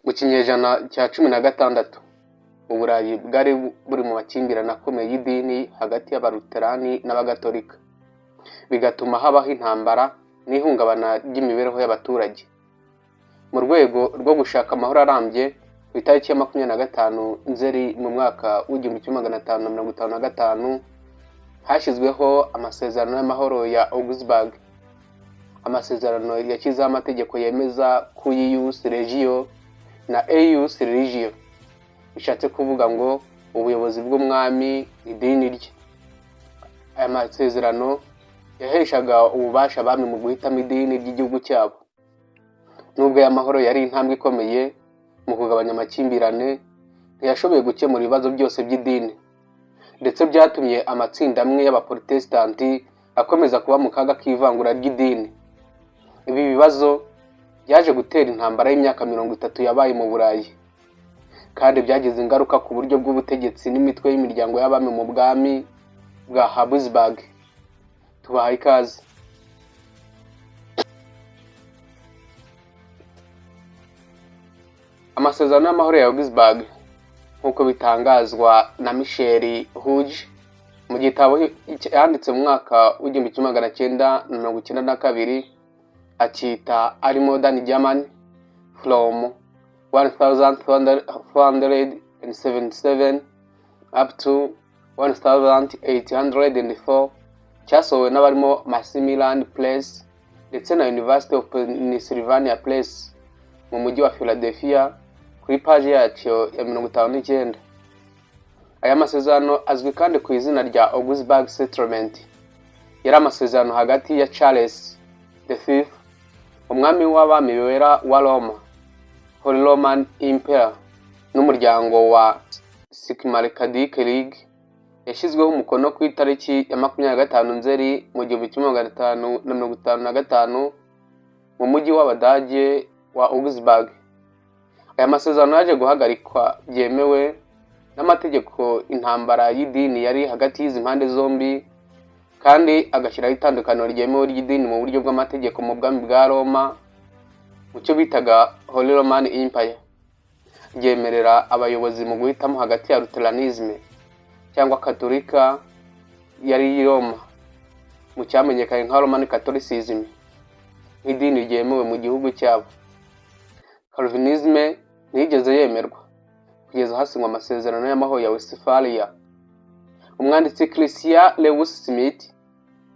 Mu kinyejana cya 16 Uburayi bwari buri mu makimbirane akomeye y'idini hagati y'abaluterani n'abagatolika, bigatuma habaho intambara n'ihungabana ry'imibereho y'abaturage. Mu rwego rwo gushaka amahoro arambye, ku itariki ya 25 Nzeri mu mwaka w'1555 hashyizweho amasezerano y'amahoro ya Augsburg. Amasezerano yashyizeho amategeko yemeza Cuius Regio na Eius Religio, bishatse kuvuga ngo ubuyobozi bw'umwami idini rye. Aya masezerano yaheshaga ububasha abami mu guhitamo idini ry'igihugu cyabo. Nubwo aya mahoro yari intambwe ikomeye mu kugabanya amakimbirane, ntiyashoboye gukemura ibibazo byose by'idini, ndetse byatumye amatsinda amwe y'abaprotestanti akomeza kuba mu kaga k'ivangura ry'idini. Ibi bibazo byaje gutera intambara y'imyaka 30 yabaye mu Burayi, kandi byagize ingaruka ku buryo bw'ubutegetsi n'imitwe y'imiryango y'abami mu bwami bwa Habsburg. Tubahaye ikaze. Amasezerano y'amahoro ya Augsburg nk'uko bitangazwa na Michel Houge mu gitabo yanditse mu mwaka w'1992, akita ari Modern Germany from 1477 up to 1804, cyasohowe n'abarimo Macmillan Press ndetse na University of Pennsylvania Press mu mujyi wa Philadelphia kuri page yacyo ya 59. Aya masezerano azwi kandi ku izina rya Augsburg Settlement. Yari amasezerano hagati ya Charles V, umwami w'abami wera wa Roma, Holy Roman Empire, n'umuryango wa Sigmarindic League, yashyizweho umukono ku itariki ya 25 Nzeri mu 1555 mu mujyi w'Abadage wa Augsburg. Aya masezerano yaje guhagarikwa byemewe n'amategeko intambara y'idini yari hagati y'izi mpande zombi, kandi agashyiraho itandukaniro ryemewe ry'idini mu buryo bw'amategeko mu bwami bwa Roma, mu cyo bitaga Holy Roman Empire. Ryemerera abayobozi mu guhitamo hagati ya Lutheranism cyangwa Katolika yari Roma, mu cyamenyekanye nka Roman Catholicism, nk'idini ryemewe mu gihugu cyabo. Calvinism ntiyigeze yemerwa kugeza hasinywa amasezerano y'amahoro ya Westphalia. Umwanditsi Christian Lewis Smith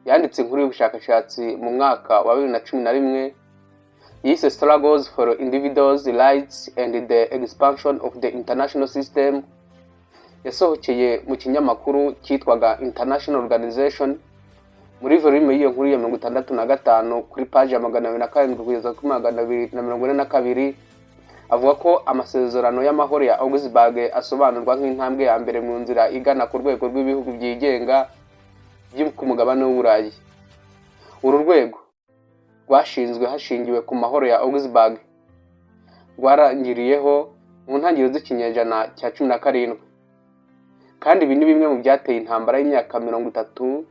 yanditse inkuru y'ubushakashatsi mu mwaka wa 2011 yise Struggles for Individuals' Rights and the Expansion of the International System, yasohokeye mu kinyamakuru cyitwaga International Organization. Muri volume y'iyo nkuru ya 65 kuri page ya 207 kugeza ku 242 avuga ko amasezerano y'amahoro ya Augsburg asobanurwa nk'intambwe ya mbere mu nzira igana ku rwego rw'ibihugu byigenga byo ku mugabane w'Uburayi. Uru rwego rwashinzwe hashingiwe ku mahoro ya Augsburg, rwarangiriyeho mu ntangiriro z'ikinyejana cya 17, kandi ibi ni bimwe mu byateye intambara y'imyaka 30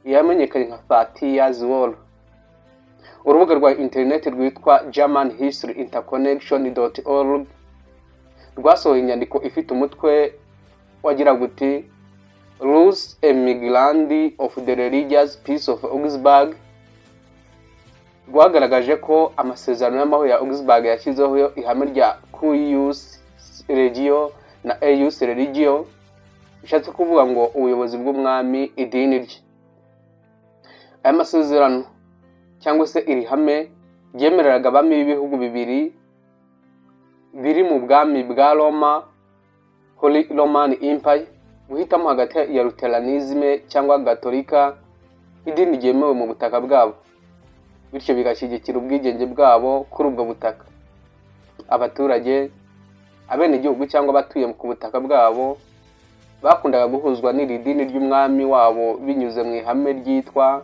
yamenyekanye nka 30 Years War. Urubuga rwa internet rwitwa germanhistoryinterconnection.org rwasohoye inyandiko ifite umutwe wagira guti Rules Emigrandi of the Religious Peace of Augsburg. Rwagaragaje ko amasezerano y'amahoro ya Augsburg yashyizeho ihame rya Cuius Regio na Eius Religio, bishatse kuvuga ngo ubuyobozi bw'umwami idini rye. Aya masezerano cyangwa se iri hame ryemereraga abami b'ibihugu bibiri biri mu bwami bwa Roma, Holy Roman Empire, guhitamo hagati ya Lutheranism cyangwa Gatolika, idini ryemewe mu butaka bwabo, bityo bigashyigikira ubwigenge bwabo kuri ubwo butaka. Abaturage, abenegihugu cyangwa abatuye ku butaka bwabo bakundaga guhuzwa n'iri dini ry'umwami wabo binyuze mu ihame ryitwa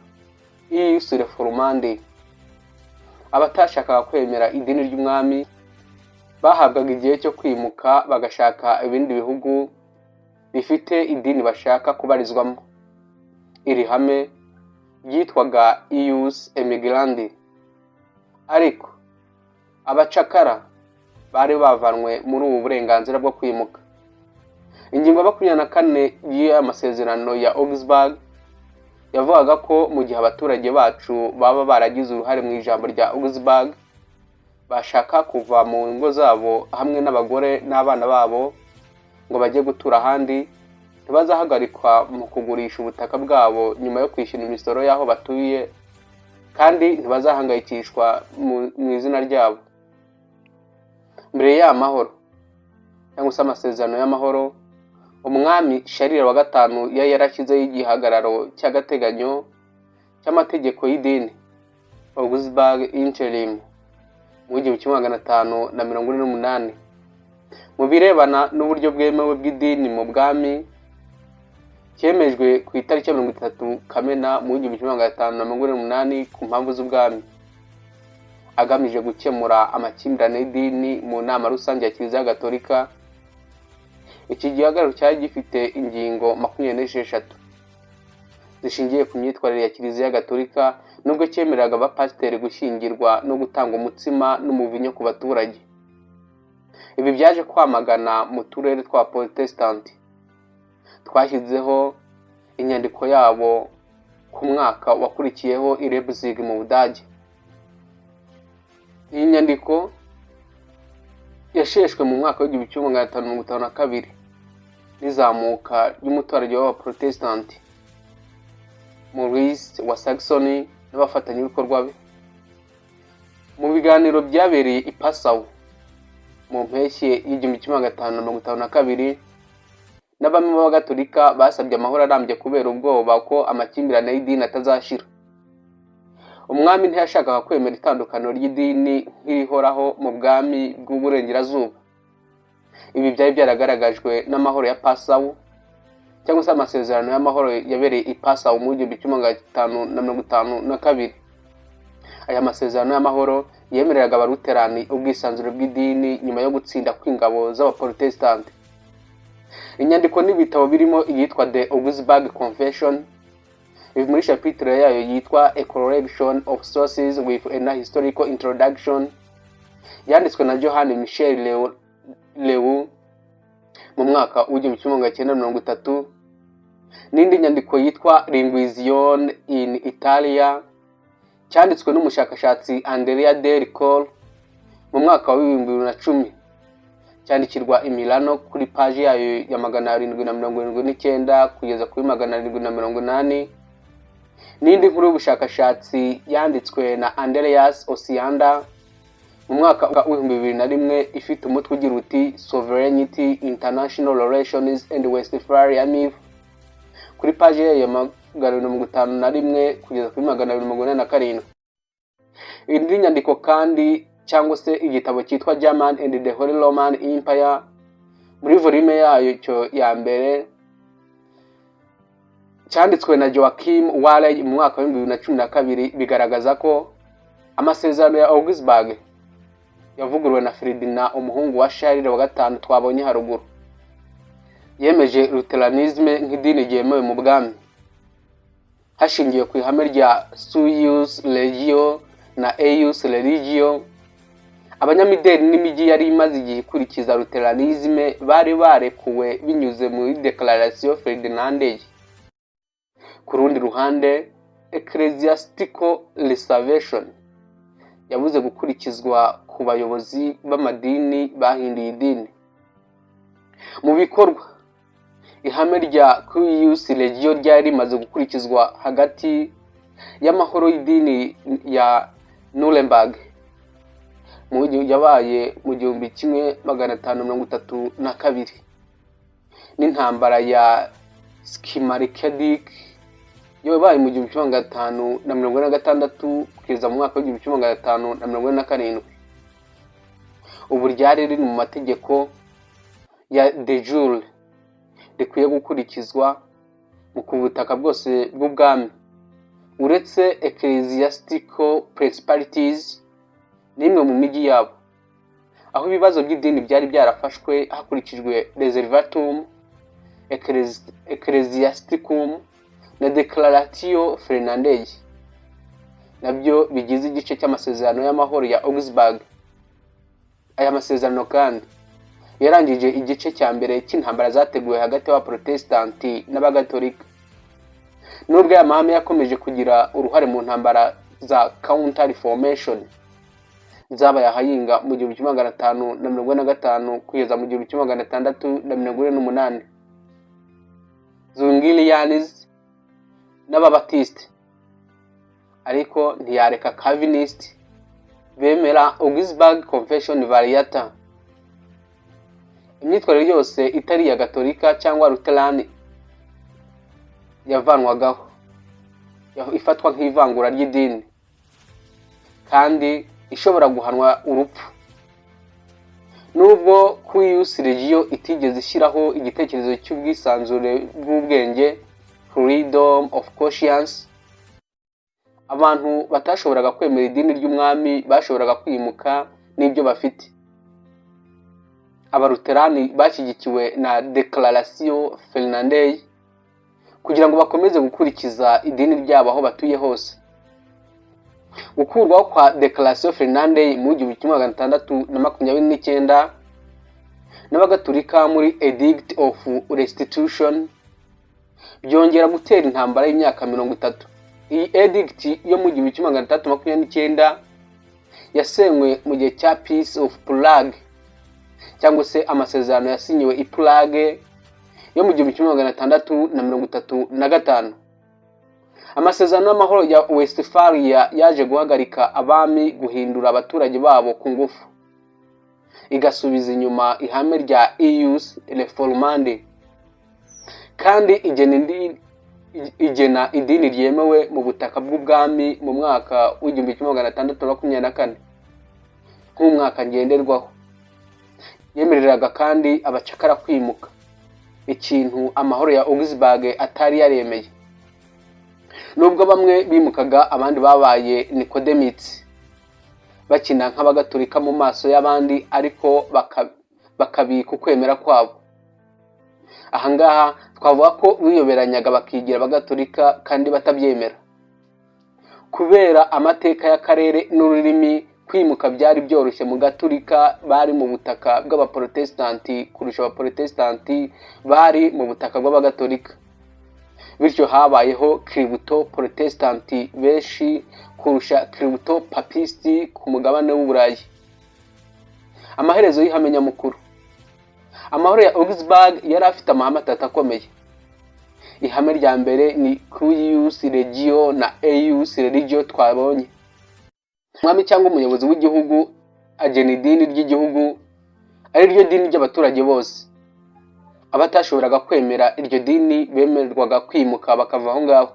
Ius Reformandi. Abatashakaga kwemera idini ry'umwami bahabwaga igihe cyo kwimuka bagashaka ibindi bihugu bifite idini bashaka kubarizwamo. Iri hame ryitwaga ius emigrandi, ariko abacakara bari bavanwe muri ubu burenganzira bwo kwimuka. Ingingo ya 24 y'aya masezerano ya Augsburg yavugaga ko mu gihe abaturage bacu baba baragize uruhare mu ijambo rya Augsburg bashaka kuva mu ngo zabo hamwe n'abagore n'abana babo ngo bajye gutura ahandi, ntibazahagarikwa mu kugurisha ubutaka bwabo nyuma yo kwishyura imisoro y'aho batuye, kandi ntibazahangayikishwa mu izina ryabo. Mbere y'amahoro cyangwa se amasezerano y'amahoro, umwami Charles wa gatanu yari yarashyizeho igihagararo cy'agateganyo cy'amategeko y'idini Augsburg Interim mu 1548 mu birebana n'uburyo bwemewe bw'idini mu bwami, cyemejwe ku itariki ya 30 Kamena mu 1548 ku mpamvu z'ubwami, agamije gukemura amakimbirane y'idini mu nama rusange ya Kiliziya Gatolika. Iki gihagararo cyari gifite ingingo 26 zishingiye ku myitwarire ya Kiliziya Gatolika, nubwo cyemereraga abapasiteri gushyingirwa no gutanga umutsima n'umuvinyo ku baturage. Ibi byaje kwamagana mu turere twa Protestanti. Twashyizeho inyandiko yabo ku mwaka wakurikiyeho i Leipzig mu Budage. Iyi nyandiko yasheshwe mu mwaka wa 1552 n'izamuka ry'umuturage w'abaprotestanti Maurice wa Saxony n'abafatanyabikorwa be. Mu biganiro byabereye i Passau mu mpeshyi y'1552, n'abami b'abagatolika basabye amahoro arambye kubera ubwoba ko amakimbirane y'idini atazashira. Umwami ntiyashakaga kwemera itandukaniro ry'idini nk'irihoraho mu bwami bw'uburengerazuba. Ibi byari byaragaragajwe n'amahoro ya Passau cyangwa se amasezerano y'amahoro yabereye i Passau mu 1552. Aya masezerano y'amahoro yemereraga abaluterani ubwisanzure bw'idini nyuma yo gutsinda kw'ingabo z'abaprotestanti. Inyandiko n'ibitabo birimo iyitwa The Augsburg Confession biri muri chapitre yayo yitwa A Collection of Sources with a Historical Introduction, yanditswe na Johann Michel Leu mu mwaka w'1930, n'indi nyandiko yitwa Linguizione in Italia cyanditswe n'umushakashatsi Andrea Del Col mu mwaka wa 2010, cyandikirwa i Milano kuri page yayo ya 779 kugeza kuri 780. N'indi nkuru y'ubushakashatsi yanditswe na Andreas Osiander mu mwaka wa 2001 ifite umutwe ugira uti Sovereignty, International Relations and Westphalia Myth kuri page yayo ya 751 kugeza kuri 247. Indi nyandiko kandi cyangwa se igitabo cyitwa German and the Holy Roman Empire muri volume yayo ya mbere cyanditswe na Joachim Walley mu mwaka wa 2012, bigaragaza ko amasezerano ya Augsburg yavuguruwe na Ferdinand umuhungu wa Charles wa gatanu twabonye haruguru. Yemeje Lutheranisme nk'idini ryemewe mu bwami hashingiwe ku ihame rya Sui Regio na Eius Religio. Abanyamideli n'imijyi yari imaze igihe ikurikiza Lutheranisme bari barekuwe binyuze muri Declaration Ferdinandeye. Ku rundi ruhande, Ecclesiastical Reservation yabuze gukurikizwa ku bayobozi b'amadini bahinduye idini. Mu bikorwa, ihame rya Cuius Regio ryari rimaze gukurikizwa hagati y'amahoro y'idini ya Nuremberg yabaye mu 1532 n'intambara ya Schmalkaldic yabaye mu 1546 kugeza mu mwaka wa 1547. Ubu ryari riri mu mategeko ya de jure rikwiye gukurikizwa mu kubutaka bwose bw'ubwami, uretse Ecclesiastical Principalities n'imwe mu mijyi yabo, aho ibibazo by'idini byari byarafashwe hakurikijwe Reservatum Ecclesiasticum na Declaratio Fernandez nabyo bigize igice cy'amasezerano y'amahoro ya Augsburg. Aya masezerano kandi yarangije igice cya mbere cy'intambara zateguwe hagati y'abaprotestanti n'abagatolika. Nubwo aya mahame yakomeje kugira uruhare mu ntambara za Counter Reformation zabaye ahayinga mu 1545 kugeza mu 1648, Zwinglians n'Ababatiste ariko ntiyareka Calvinist bemera Augsburg Confession Variata. Imyitwarire yose itari iya Gatolika cyangwa Lutheran yavanwagaho, ifatwa nk'ivangura ry'idini kandi ishobora guhanwa urupfu. Nubwo Cuius Regio itigeze ishyiraho igitekerezo cy'ubwisanzure bw'ubwenge, freedom of conscience, abantu batashoboraga kwemera idini ry'umwami bashoboraga kwimuka n'ibyo bafite. Abaluterani bashyigikiwe na Declaratio Fernandez kugira ngo bakomeze gukurikiza idini ryabo aho batuye hose. Gukurwaho kwa Declaratio Fernandez mu 1629 n'abagatolika muri Edict of Restitution byongera gutera intambara y'imyaka 30. Iyi edict yo mu 1629 yasenywe mu gihe cya Peace of Prague cyangwa se amasezerano yasinyiwe i Prague yo mu 1635. Amasezerano y'amahoro ya Westphalia yaje guhagarika abami guhindura abaturage babo ku ngufu, igasubiza inyuma ihame rya Ius Reformandi kandi igena idini ryemewe mu butaka bw'ubwami mu mwaka w'1624 nk'umwaka ngenderwaho. Yemereraga kandi abacakara kwimuka, ikintu amahoro ya Augsburg atari yaremeye. Nubwo bamwe bimukaga, abandi babaye Nicodemitsi, bakina nk'abagatolika mu maso y'abandi ariko bakabika ukwemera kwabo. Ahangaha twavuga ko biyoberanyaga bakigira abagatolika kandi batabyemera. Kubera amateka y'akarere n'ururimi, kwimuka byari byoroshye mu gatolika bari mu butaka bw'abaprotestanti kurusha abaprotestanti bari mu butaka bw'abagatolika. Bityo habayeho Cributo Protestanti benshi kurusha Cributo Papisti ku mugabane w'Uburayi. Amaherezo y'ihame mukuru, amahoro ya Augsburg yari afite amahame atatu akomeye. Ihame rya mbere ni Cuius Regio na Eius Religio twabonye. Umwami cyangwa umuyobozi w'igihugu agena idini ry'igihugu ari ryo dini ry'abaturage bose. Abatashoboraga kwemera iryo dini bemererwaga kwimuka bakava aho ngaho.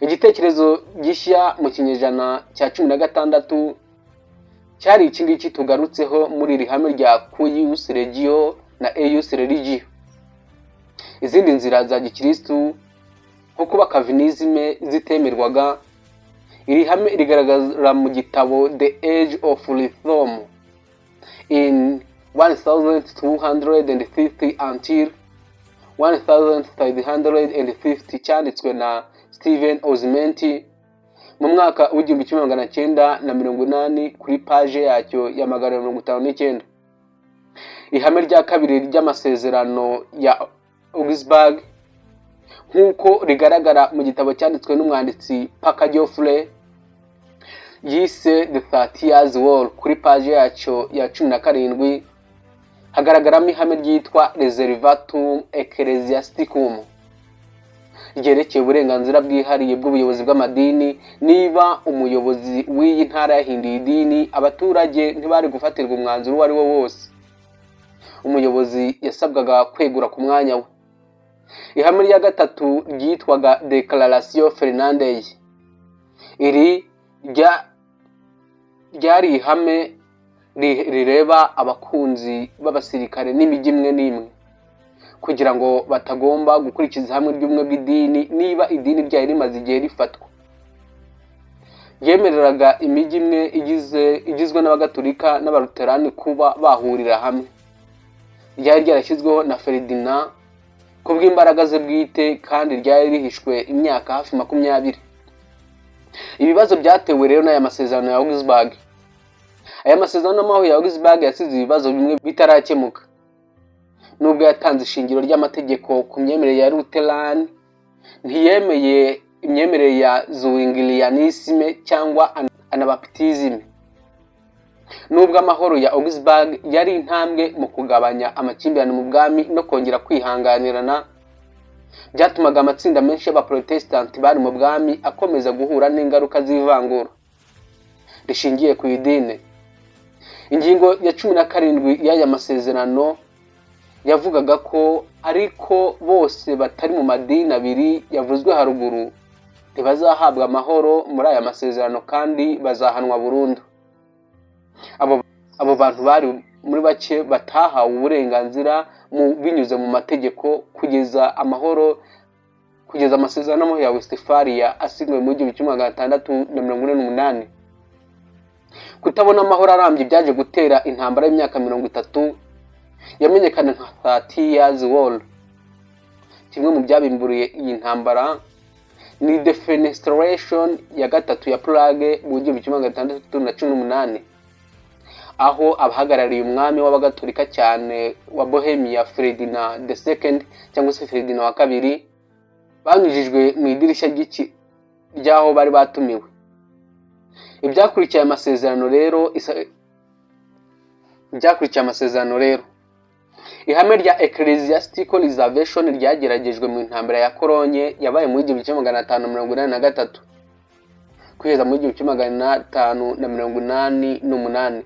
Igitekerezo gishya mu kinyejana cya 16 cyari iki ngiki tugarutseho muri iri hame rya Cuius Regio na Eius Religio. Izindi nzira za gikristu nko kuba Calvinisme zitemerwaga. Iri hame rigaragara mu gitabo The Age of Reform in 1250 until 1350 cyanditswe na Stephen Ozmenti mu mwaka w'1980 kuri page yacyo ya 159. Ihame rya kabiri ry'amasezerano ya Augsburg nk'uko rigaragara mu gitabo cyanditswe n'umwanditsi Parker Geoffrey yise The 30 Years War kuri page yacyo ya 17, hagaragaramo ihame ryitwa Reservatum Ecclesiasticum ryerekeye uburenganzira bwihariye bw'ubuyobozi bw'amadini. Niba umuyobozi w'iyi ntara yahinduye idini, abaturage ntibari gufatirwa umwanzuro uwo ari wo wose. Umuyobozi yasabwaga kwegura ku mwanya we. Ihame rya gatatu ryitwaga Declaratio Fernandez. Iri ryari ihame rireba abakunzi b'abasirikare n'imijyi imwe n'imwe kugira ngo batagomba gukurikiza hamwe ry'umwe bw'idini niba idini ryayo rimaze igihe rifatwa. Yemereraga imijyi imwe igizwe n'abagatolika n'abaluterani kuba bahurira hamwe. Ryari ryarashyizweho na Ferdinand kubw'imbaraga ze bwite kandi ryari rihishwe imyaka hafi 20. Ibibazo byatewe rero n'aya masezerano ya Augsburg. Aya masezerano y'amahoro ya Augsburg yasize ibibazo bimwe bitarakemuka. Nubwo yatanze ishingiro ry'amategeko ku myemerere ya Lutheran, ntiyemeye imyemerere ya Zwinglianisme cyangwa Anabaptisme. Nubwo amahoro ya Augsburg yari intambwe mu kugabanya amakimbirane mu bwami no kongera kwihanganirana, byatumaga amatsinda menshi y'abaprotestanti bari mu bwami akomeza guhura n'ingaruka z'ivangura rishingiye ku idini. Ingingo ya 17 y'aya masezerano yavugaga ko ariko bose batari mu madini abiri yavuzwe haruguru ntibazahabwa amahoro muri aya masezerano kandi bazahanwa burundu. Abo bantu bari muri bake batahawe uburenganzira binyuze mu mategeko kugeza amasezerano ya Westphalia asinywe mu 1648. Kutabona amahoro arambye byaje gutera intambara y'imyaka 30 yamenyekana nka 30 Years War. Kimwe mu byabimburiye iyi ntambara ni defenestration ya gatatu ya Prague mu 1618, aho abahagarariye umwami w'abagatolika cyane wa Bohemia Ferdinand II cyangwa se Ferdinand wa kabiri banyujijwe mu idirishya ry'aho bari batumiwe. Ibyakurikiye amasezerano rero ihame rya ecclesiastical reservation ryageragejwe mu intambara ya Cologne yabaye mu 1583 kugeza mu 1588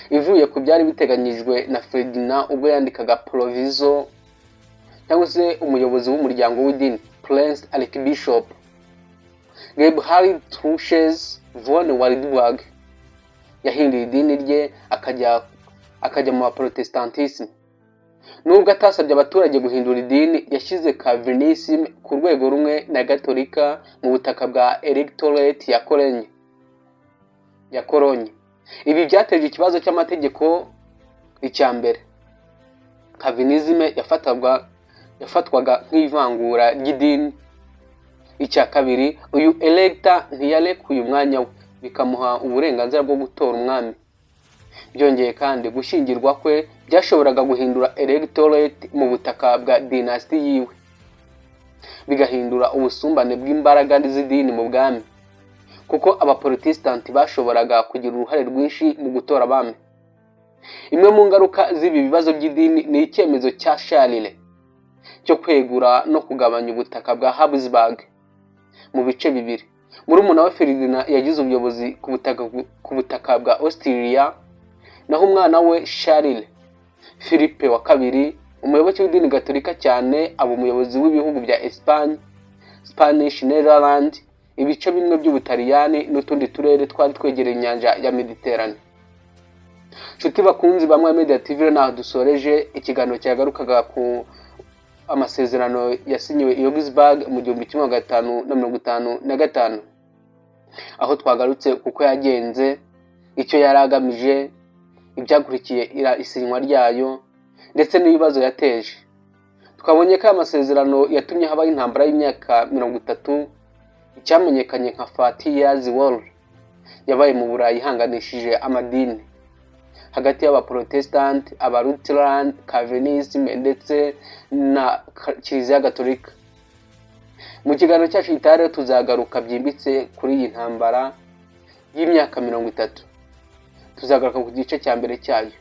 ivuye ku byari biteganyijwe na Ferdinand ubwo yandikaga proviso cyangwa se umuyobozi w'umuryango w'idini Prince Archbishop Gebhard Trusches von Waldburg yahinduye idini rye akajya mu Protestantisme. Nubwo atasabye abaturage guhindura idini, yashyize Calvinisme ku rwego rumwe na Gatolika mu butaka bwa electorate ya Cologne. Ibi byateje ikibazo cy'amategeko. Icya mbere, Calvinisme yafatwaga nk'ivangura ry'idini. Icya kabiri, uyu elector ntiyarekuye umwanya we bikamuha uburenganzira bwo gutora umwami. Byongeye kandi gushyingirwa kwe byashoboraga guhindura electorate mu butaka bwa dynasty yiwe, bigahindura ubusumbane bw'imbaraga z'idini mu bwami, kuko abaprotestanti bashoboraga kugira uruhare rwinshi mu gutora abami. Imwe mu ngaruka z'ibi bibazo by'idini ni icyemezo cya Charles cyo kwegura no kugabanya ubutaka bwa Habsburg mu bice bibiri. Murumuna we Ferdinand yagize ubuyobozi ku butaka bwa Austria, naho umwana we Charles Philippe wa kabiri, umuyoboke w'idini gatolika cyane, aba umuyobozi w'ibihugu bya Espagne, Spanish Netherlands, ibice bimwe by'Ubutaliyani n'utundi turere twari twegereye inyanja ya Mediterane. Nshuti bakunzi bamwe Media TV, naho dusoreje ikiganiro cyagarukaga ku amasezerano yasinyiwe i Augsburg mu 1555, aho twagarutse kuko yagenze, icyo yaragamije, ibyakurikiye isinywa ryayo ndetse n'ibibazo yateje. Twabonye ko amasezerano yatumye habaho intambara y'imyaka 30 icyamenyekanye nka 30 Years War yabaye mu Burayi ihanganishije amadini hagati y'abaprotestant, abalutheran, Calvinism ndetse na Kiliziya Gatolika. Mu kiganiro cyacu gitaha tuzagaruka byimbitse kuri iyi ntambara y'imyaka 30. Tuzagaruka ku gice cya mbere cyayo.